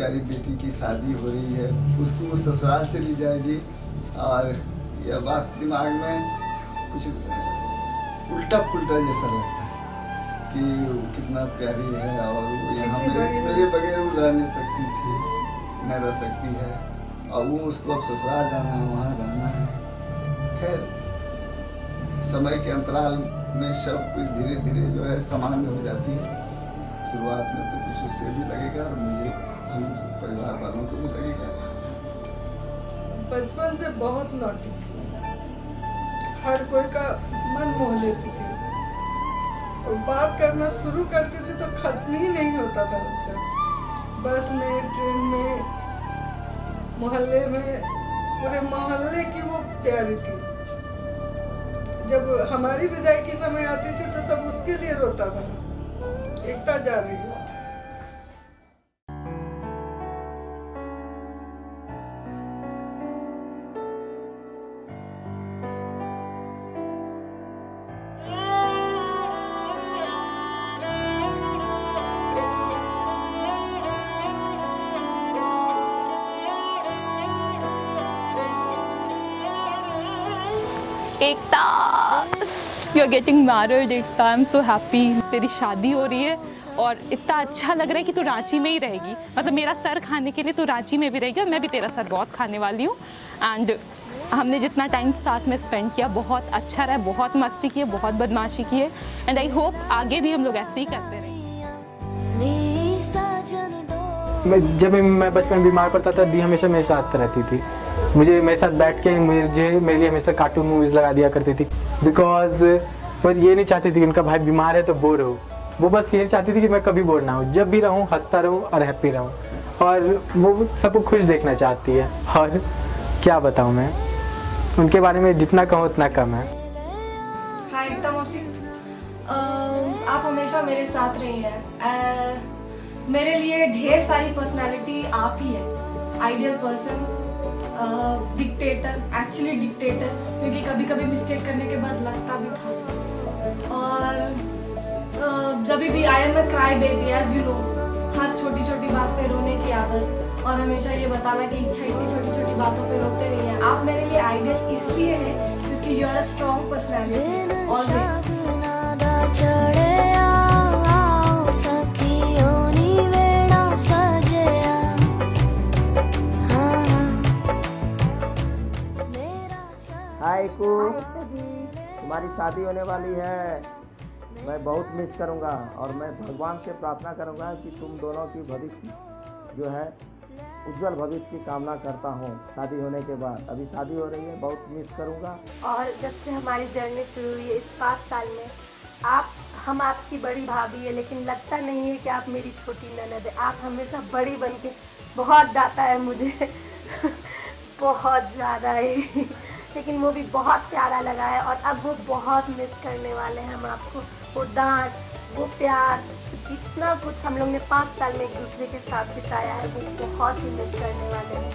प्यारी बेटी की शादी हो रही है, उसको वो ससुराल चली जाएगी और यह बात दिमाग में कुछ उल्टा पुल्टा जैसा लगता है कि वो कितना प्यारी है और वो यहाँ मेरे बगैर वो रह नहीं सकती थी, न रह सकती है और वो उसको अब ससुराल जाना है, वहाँ रहना है। खैर समय के अंतराल में सब कुछ धीरे धीरे जो है सामान्य हो जाती है। शुरुआत में तो कुछ उससे भी लगेगा और मुझे हम परिवार वालों को भी लगेगा। बचपन से बहुत नॉटी थी, हर कोई का मन मोह लेती थी और बात करना शुरू करती थी तो खत्म ही नहीं होता था उसका। बस में, ट्रेन में, मोहल्ले में, पूरे मोहल्ले की वो प्यारी थी। जब हमारी विदाई की समय आती थी तो सब उसके लिए रोता था, एकता जा रही है। Ekta, you are getting married. Ekta, I am so happy. तेरी शादी हो रही है और इतना अच्छा लग रहा है कि तू रांची में ही रहेगी। मतलब मेरा सर खाने के लिए तू रांची में भी रहेगी और मैं भी तेरा सर बहुत खाने वाली हूँ। एंड हमने जितना टाइम साथ में स्पेंड किया बहुत अच्छा रहा, बहुत मस्ती की है, बहुत बदमाशी की है एंड आई होप आगे भी हम लोग ऐसे ही करते रहें। जब मैं बचपन बीमार पड़ता था, दी हमेशा मेरे साथ रहती थी। मुझे मेरे साथ बैठ के मेरे लिए हमेशा कार्टून मूवीज़ लगा दिया करती थी, बिकॉज वो ये नहीं चाहती थी कि उनका भाई बीमार है तो बोर हो। वो बस ये चाहती थी कि मैं कभी बोर ना हूँ, जब भी रहूँ हंसता रहूँ और हैप्पी रहूँ, और वो सबको खुश देखना चाहती है। और क्या बताऊँ मैं, उनके बारे में जितना कहूँ उतना कम है। हाय एकता मौसी, आप हमेशा मेरे साथ रही हैं। मेरे लिए ढेर सारी पर्सनालिटी आप ही है। Ideal person, dictator, actually dictator, क्योंकि कभी कभी मिस्टेक करने के बाद लगता भी था। और जब भी I am a cry baby, as you know, हर छोटी छोटी बात पे रोने की आदत, और हमेशा ये बताना कि इच्छा इतनी छोटी छोटी बातों पे रोते नहीं है। आप मेरे लिए आइडियल इसलिए है क्योंकि you are a strong personality always. हाय कू, तुम्हारी शादी होने वाली है। मैं बहुत मिस करूंगा और मैं भगवान से प्रार्थना करूंगा कि तुम दोनों की भविष्य जो है उज्जवल भविष्य की कामना करता हूँ शादी होने के बाद। अभी शादी हो रही है, बहुत मिस करूंगा। और जब से हमारी जर्नी शुरू हुई है इस 5 साल में, हम आपकी बड़ी भाभी है, लेकिन लगता नहीं है कि आप मेरी छोटी ननद है। आप हमेशा बड़ी बन के बहुत डांटा है मुझे बहुत ज़्यादा ही, लेकिन वो भी बहुत प्यारा लगा है और अब वो बहुत मिस करने वाले हैं हम आपको। वो डांट, वो प्यार, जितना कुछ हम लोग ने 5 साल में एक दूसरे के साथ बिताया है, वो बहुत ही मिस करने वाले हैं।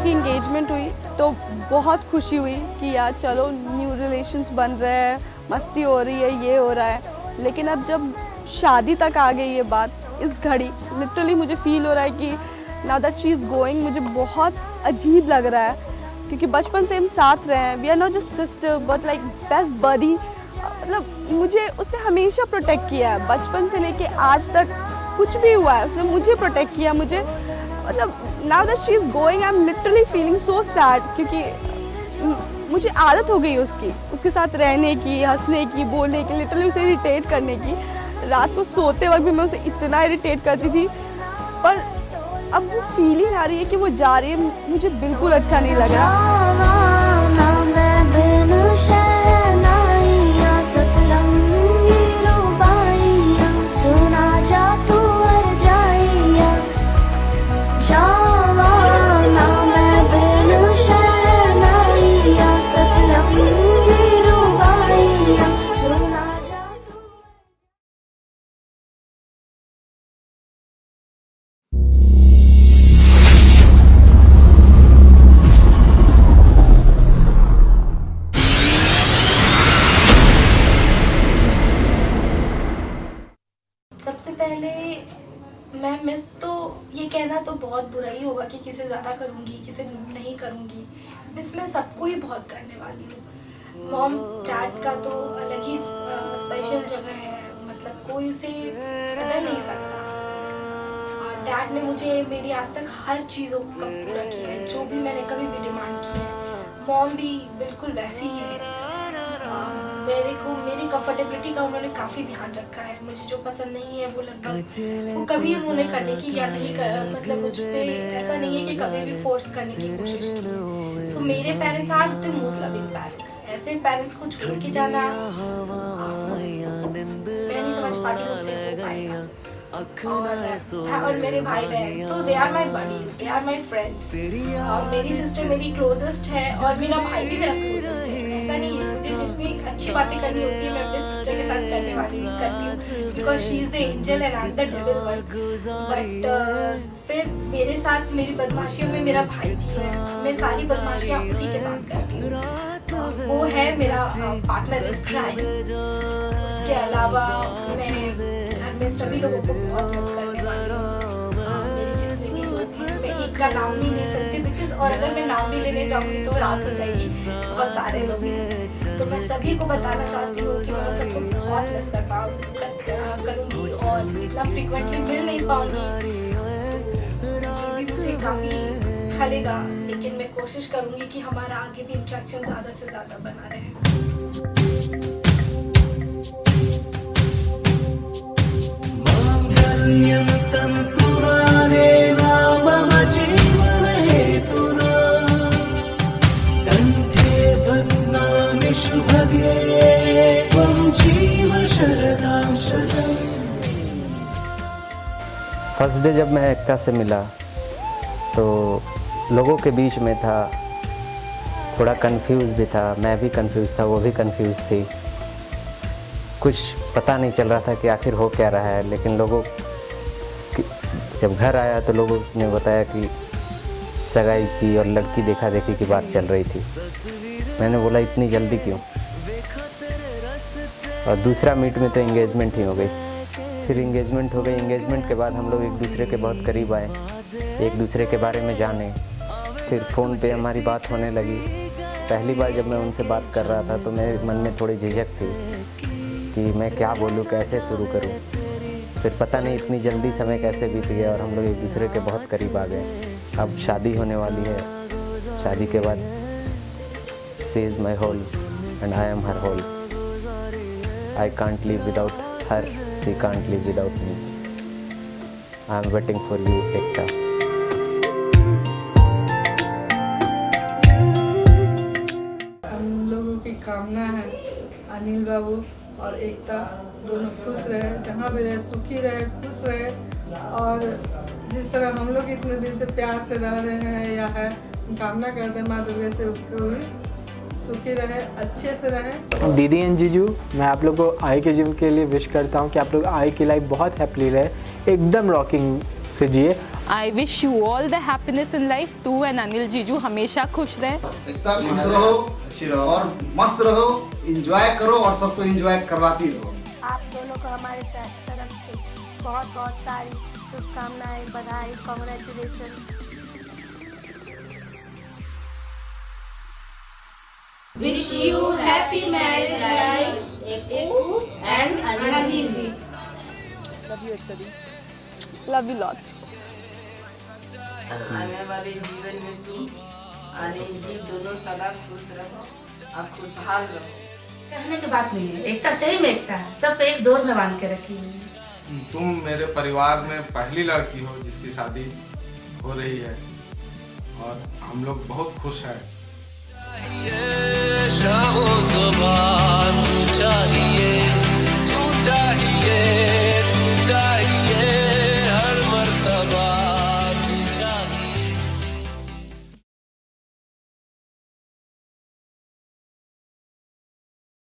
एंगेजमेंट हुई तो बहुत खुशी हुई कि यार चलो न्यू रिलेशंस बन रहे हैं, मस्ती हो रही है, ये हो रहा है। लेकिन अब जब शादी तक आ गई ये बात, इस घड़ी लिटरली मुझे फील हो रहा है कि now that she is going, मुझे बहुत अजीब लग रहा है क्योंकि बचपन से हम साथ रहे हैं। We are not just sister but like best buddy. मतलब मुझे उसने हमेशा प्रोटेक्ट किया है, बचपन से लेके आज तक कुछ भी हुआ है उसने मुझे प्रोटेक्ट किया। मुझे मतलब now that she is going I am literally feeling so sad, क्योंकि मुझे आदत हो गई उसके साथ रहने की, हंसने की, बोलने की, लिटरली उसे इरिटेट करने की। रात को सोते वक्त भी मैं उसे इतना इरिटेट करती थी, पर अब वो फीलिंग आ रही है कि वो जा रही है, मुझे बिल्कुल अच्छा नहीं लग रहा। मैं मिस तो ये कहना तो बहुत बुरा ही होगा कि किसे ज़्यादा करूँगी किसे नहीं करूँगी। मिस मैं सबको ही बहुत करने वाली हूँ। मॉम डैड का तो अलग ही स्पेशल जगह है, मतलब कोई उसे बदल नहीं सकता। डैड ने मुझे मेरी आज तक हर चीज़ों का पूरा किया है, जो भी मैंने कभी भी डिमांड की है। मॉम भी बिल्कुल वैसी ही है। मेरी कंफर्टेबिलिटी का उन्होंने काफ़ी ध्यान रखा है। मुझे जो पसंद नहीं है वो लगभग वो कभी उन्होंने करने की या नहीं कर, मतलब मुझ पे ऐसा नहीं है कि कभी भी फोर्स करने की कोशिश की। सो मेरे parents are the most loving parents. ऐसे पेरेंट्स को छोड़ के जाना मैं नहीं समझ पाती मुझसे हो पाएगा। और मेरे भाई बहन तो they are my buddies, they are my friends. और मेरी सिस्टर मेरी क्लोजेस्ट है और मेरा भाई भी मेरा क्लोजेस्ट है। ऐसा नहीं है, मुझे जितनी अच्छी बातें करनी होती है मैं अपने सिस्टर के साथ करती हूँ, because she is the angel and I am the devil one. But फिर मेरे साथ मेरी बदमाशियों में मेरा भाई भी है। मैं सारी बदमाशियाँ उसी के साथ करती हूँ। वो है मेरा पार्टनर इन क्राइम। उसके अलावा मैं मैं सभी लोगों को बहुत मिस करने वाली हूँ। मेरी जितने भी दोस्त हैं, मैं एक का नाम नहीं ले सकती बिकॉज, और अगर मैं नाम भी लेने जाऊँगी तो रात हो जाएगी, बहुत सारे लोग हैं। तो मैं सभी को बताना चाहती हूँ कि मैं उन सबको बहुत मिस करूँगी और इतना फ्रिक्वेंटली मिल नहीं पाऊँगी। ये भी मुझे काफ़ी खलेगा, लेकिन मैं कोशिश करूँगी कि हमारा आगे भी इंट्रैक्शन ज़्यादा से ज़्यादा बना रहे। फर्स्ट डे जब मैं एकता से मिला तो लोगों के बीच में था, थोड़ा कंफ्यूज भी था, मैं भी कंफ्यूज था, वो भी कंफ्यूज थी। कुछ पता नहीं चल रहा था कि आखिर हो क्या रहा है। लेकिन लोगों जब घर आया तो लोगों ने बताया कि सगाई की और लड़की देखा देखी की बात चल रही थी। मैंने बोला इतनी जल्दी क्यों। और दूसरा मीट में तो एंगेजमेंट ही हो गई। फिर एंगेजमेंट हो गई। एंगेजमेंट के बाद हम लोग एक दूसरे के बहुत करीब आए, एक दूसरे के बारे में जाने। फिर फ़ोन पे हमारी बात होने लगी। पहली बार जब मैं उनसे बात कर रहा था तो मेरे मन में थोड़ी झिझक थी कि मैं क्या बोलूँ, कैसे शुरू करूँ। फिर पता नहीं इतनी जल्दी समय कैसे बीत गया और हम लोग एक दूसरे के बहुत करीब आ गए। अब शादी होने वाली है। शादी के बाद she is my whole and I am her whole. I can't live without her, she can't live without me. I am waiting for you Ekta. हम लोगों की कामना है अनिल बाबू और एकता दोनों खुश रहे, जहाँ भी रहे सुखी रहे, खुश रहे। और जिस तरह हम लोग इतने दिन से प्यार से रह रहे हैं या है, कामना करते हैं माँ दुर्गा से उसको भी सुखी रहे, अच्छे से रहे। दीदी एंड जीजू, मैं आप लोग को आई के जिम के लिए विश करता हूँ कि आप लोग आई की लाइफ बहुत हैप्पी रहे, एकदम रॉकिंग से जिए। I wish you all the happiness in life. तू and अनिल जीजू हमेशा खुश रहे। एकदम खुश रहो, अच्छी रहो और मस्त रहो, एंजॉय करो और सबको एंजॉय करवाती रहो। आप दोनों को हमारे तरफ से बहुत बहुत सारी शुभकामनाएं, बधाई, congratulation. Wish you happy marriage life, Ekta and Anil ji. Love you lots. आने वाले जीवन में तुम अनिल जी दोनों सदा खुश रहो और खुशहाल रहो। कहने की बात नहीं है, एकता सही में एकता है, सब एक डोर में बांध के रखी हुई है। तुम मेरे परिवार में पहली लड़की हो जिसकी शादी हो रही है और हम लोग बहुत खुश हैं। शामों सुबह तू चाहिए, तू चाहिए, तू चाहिए।